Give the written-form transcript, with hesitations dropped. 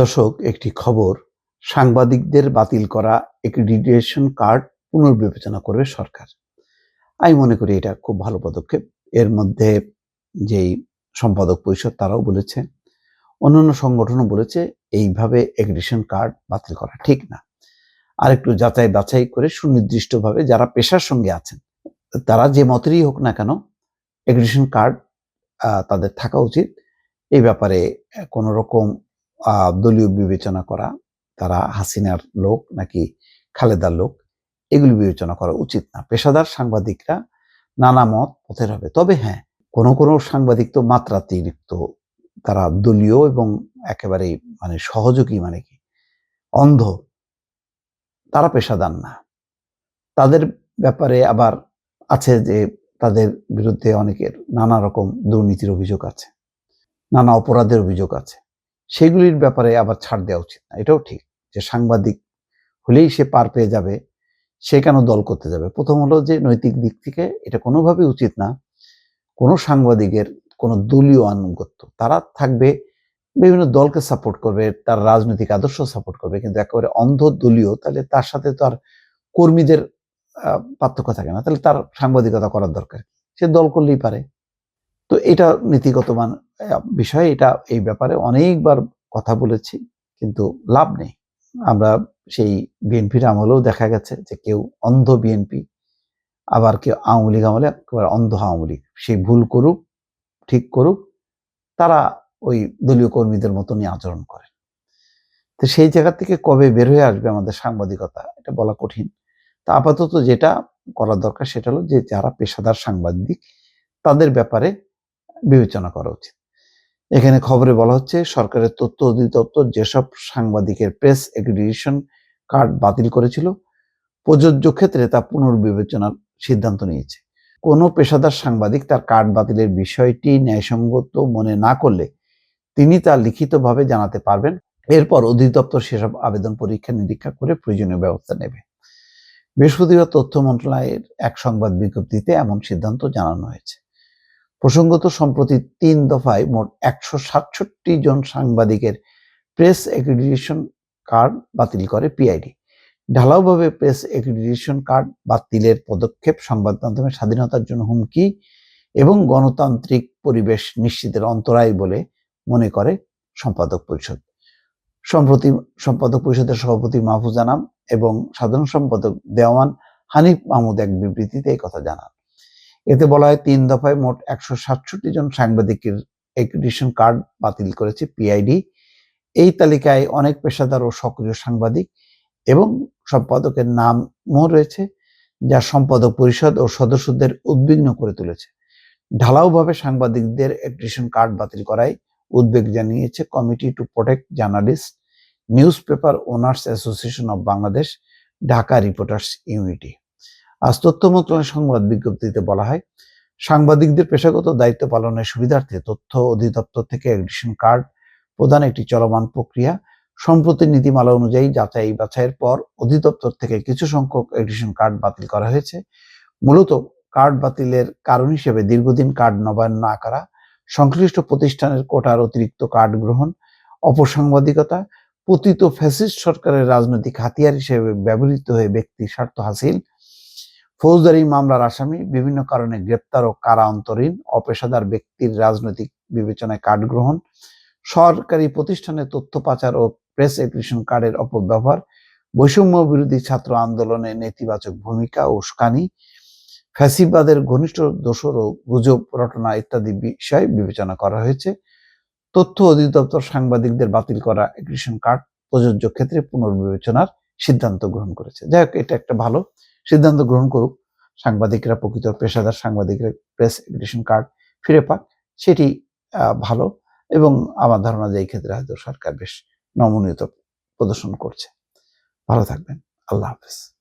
দর্শক, একটি খবর। সাংবাদিকদের বাতিল করা অ্যাক্রিডিটেশন কার্ড পুনর্বিবেচনা করবে সরকার। আমি মনে করি এটা খুব ভালো পদক্ষেপ। এর মধ্যে যেই সম্পাদক পরিষদ তারাও বলেছে, অন্যান্য সংগঠনও বলেছে এইভাবে অ্যাক্রিডিটেশন কার্ড বাতিল করা ঠিক না। আরেকটু যাচাই বাছাই করে সুনির্দিষ্টভাবে যারা পেশার সঙ্গে আছেন তারা যে মতেরই হোক না কেন, অ্যাক্রিডিটেশন কার্ড তাদের থাকা উচিত। এই ব্যাপারে কোনো রকম দলীয় বিবেচনা করা, তারা হাসিনার লোক নাকি খালেদার লোক, এগুলি বিবেচনা করা উচিত না। পেশাদার সাংবাদিকরা নানা মত পথের হবে। তবে হ্যাঁ, কোনো সাংবাদিক তো মাত্রাতিরিক্ত, তারা দলীয় এবং একেবারেই সহযোগী, কি অন্ধ, তারা পেশাদার না। তাদের ব্যাপারে আবার আছে যে তাদের বিরুদ্ধে অনেকের নানা রকম দুর্নীতির অভিযোগ আছে, নানা অপরাধের অভিযোগ আছে। সেগুলির ব্যাপারে আবার ছাড় দেওয়া উচিত না। এটাও ঠিক যে সাংবাদিক হলেই সে পার পেয়ে যাবে, সে কেন দল করতে যাবে? প্রথম হলো যে নৈতিক দিক থেকে এটা কোনোভাবেই উচিত না। কোনো সাংবাদিকের কোনো দলীয় আনুগত্য, তারা থাকবে বিভিন্ন দলকে সাপোর্ট করবে, তার রাজনৈতিক আদর্শ সাপোর্ট করবে, কিন্তু একেবারে অন্ধ দলীয়, তাহলে তার সাথে তো আর কর্মীদের পার্থক্য থাকে না। তাহলে তার সাংবাদিকতা করার দরকার, সে দল করলেই পারে। তো এটা নীতিগত বিষয়। এটা এই ব্যাপারে অনেকবার কথা বলেছি, কিন্তু লাভ নেই। আমরা সেই বিএনপির আমলেও দেখা গেছে যে কেউ অন্ধ বিএনপি, আবার কেউ আওয়ামী লীগ আমলে একেবারে অন্ধ আওয়ামী লীগ। সেই ভুল করুক, ঠিক করুক, তারা ওই দলীয় কর্মীদের মতনই আচরণ করে। তো সেই জায়গা থেকে কবে বের হয়ে আসবে আমাদের সাংবাদিকতা, এটা বলা কঠিন। তা আপাতত যেটা করা দরকার সেটা হলো যে যারা পেশাদার সাংবাদিক তাদের ব্যাপারে বিবেচনা করা উচিত। এখানে খবরে বলা হচ্ছে, সরকারের তথ্য অধিদপ্তর যেসব সাংবাদিকের প্রেস অ্যাক্রিডিটেশন কার্ড বাতিল করেছিল, প্রযোজ্য ক্ষেত্রে তা পুনর্বিবেচনার সিদ্ধান্ত নিয়েছে। কোনো পেশাদার সাংবাদিক তার কার্ড বাতিলের বিষয়টি ন্যায়সঙ্গত মনে না করলে তিনি তা লিখিতভাবে জানাতে পারবেন। এরপর অধিদপ্তর সেসব আবেদন পরীক্ষা নিরীক্ষা করে প্রয়োজনীয় ব্যবস্থা নেবে। বৃহস্পতিবার তথ্য মন্ত্রণালয়ের এক সংবাদ বিজ্ঞপ্তিতে এমন সিদ্ধান্ত জানানো হয়েছে। প্রসঙ্গত, সম্প্রতি ৩ দফায় মোট ১৬৭ জন সাংবাদিকের প্রেস অ্যাক্রিডিটেশন কার্ড বাতিল করে পিআইডি। ঢালাওভাবে প্রেস অ্যাক্রিডিটেশন কার্ড বাতিলের পদক্ষেপ সংবাদ মাধ্যমের স্বাধীনতার জন্য হুমকি এবং গণতান্ত্রিক পরিবেশ নিশ্চিতের অন্তরায় বলে মনে করে সম্পাদক পরিষদ। সম্প্রতি সম্পাদক পরিষদের সভাপতি মাহফুজ আনাম এবং সাধারণ সম্পাদক দেওয়ান হানিফ মাহমুদ এক বিবৃতিতে এই কথা জানান। এতে বলা হয়, ৩ দফায় মোট ১৬৭ জন সাংবাদিকের অ্যাক্রিডিটেশন কার্ড বাতিল করেছে পিআইডি। এই তালিকায় অনেক পেশাদার ও সক্রিয় সাংবাদিক এবং সম্পাদকের নামও রয়েছে, যা সম্পাদক পরিষদ ও সদস্যদের উদ্বিগ্ন করে তুলেছে। ঢালাওভাবে সাংবাদিকদের অ্যাক্রিডিটেশন কার্ড বাতিল করায় উদ্বেগ জানিয়েছে committee to protect journalist, news paper owners association of Bangladesh, Dhaka reporters unity. আজ তথ্য মন্ত্রণালয়ের সংবাদ বিজ্ঞপ্তিতে বলা হয়, সাংবাদিকদের পেশাগত দায়িত্ব পালনের সুবিধার্থে তথ্য অধিদপ্তর থেকে অ্যাক্রিডিটেশন কার্ড প্রদান একটি চলমান প্রক্রিয়া। সম্প্রতি নীতিমালা অনুযায়ী যাচাই বাছাইয়ের পর অধিদপ্তর থেকে কিছু সংখ্যক অ্যাক্রিডিটেশন কার্ড বাতিল করা হয়েছে। মূলত কার্ড বাতিলের কারণ হিসেবে দীর্ঘদিন কার্ড নবায়ন না করা, সংশ্লিষ্ট প্রতিষ্ঠানের কোটার অতিরিক্ত কার্ড গ্রহণ, অপসাংবাদিকতা, পতিত ফ্যাসিস্ট সরকারের রাজনৈতিক হাতিয়ার হিসেবে ব্যবহৃত হয়ে ব্যক্তি স্বার্থ হাসিল, ফৌজদারি মামলার আসামি, বিভিন্ন কারণে গ্রেপ্তার ও কারা অন্তরীণ অপেশাদার ব্যক্তির রাজনৈতিক বিবেচনায় কার্ড গ্রহণ, সরকারি প্রতিষ্ঠানে তথ্য পাচার ও প্রেস অ্যাক্রিডিটেশন কার্ডের অপব্যবহার, বৈষম্য বিরোধী ছাত্র আন্দোলনে নেতিবাচক ভূমিকা ও উস্কানি, ফ্যাসিবাদের ঘনিষ্ঠ দোসর ও গুজব রটনা ইত্যাদি বিষয় বিবেচনা করা হয়েছে। তথ্য অধিদপ্তর সাংবাদিকদের বাতিল করা অ্যাক্রিডিটেশন কার্ড প্রযোজ্য ক্ষেত্রে পুনর্বিবেচনার সিদ্ধান্ত গ্রহণ করেছে। যাই হোক, এটা একটা ভালো সিদ্ধান্ত গ্রহণ করুক। সাংবাদিকরা, প্রকৃত পেশাদার সাংবাদিকরা প্রেস অ্যাক্রিডিটেশন কার্ড ফিরে পাক, সেটি ভালো। এবং আমার ধারণা যে এই ক্ষেত্রে হয়তো সরকার বেশ নমনীয়তা প্রদর্শন করছে। ভালো থাকবেন। আল্লাহ হাফেজ।